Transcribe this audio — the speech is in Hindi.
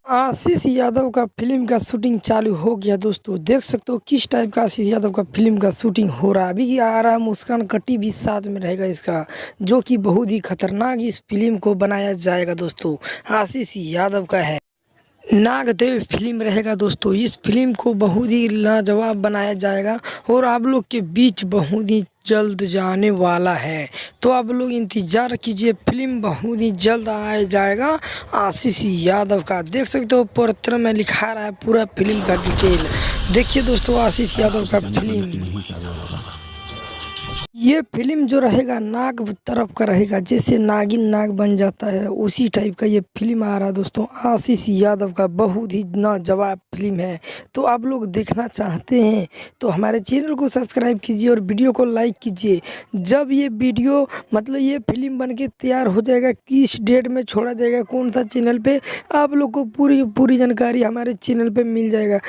आशीष यादव का फिल्म का शूटिंग चालू हो गया दोस्तों। देख सकते हो किस टाइप का आशीष यादव का फिल्म का शूटिंग हो रहा है। अभी आ रहा है मुस्कान कट्टी भी साथ में रहेगा इसका, जो कि बहुत ही खतरनाक इस फिल्म को बनाया जाएगा दोस्तों। आशीष यादव का है नागदेव फिल्म रहेगा दोस्तों। इस फिल्म को बहुत ही लाजवाब बनाया जाएगा और आप लोग के बीच बहुत ही जल्द जाने वाला है। तो आप लोग इंतज़ार कीजिए, फिल्म बहुत ही जल्द आ जाएगा आशीष यादव का। देख सकते हो पोस्टर में लिखा रहा है पूरा फिल्म का डिटेल। देखिए दोस्तों आशीष यादव का फिल्म। ये फिल्म जो रहेगा नाग तरफ का रहेगा, जैसे नागिन नाग बन जाता है उसी टाइप का ये फिल्म आ रहा है दोस्तों। आशीष यादव का बहुत ही लाजवाब फिल्म है। तो आप लोग देखना चाहते हैं तो हमारे चैनल को सब्सक्राइब कीजिए और वीडियो को लाइक कीजिए। जब ये वीडियो मतलब ये फिल्म बन के तैयार हो जाएगा, किस डेट में छोड़ा जाएगा, कौन सा चैनल पे, आप लोग को पूरी पूरी जानकारी हमारे चैनल पे मिल जाएगा।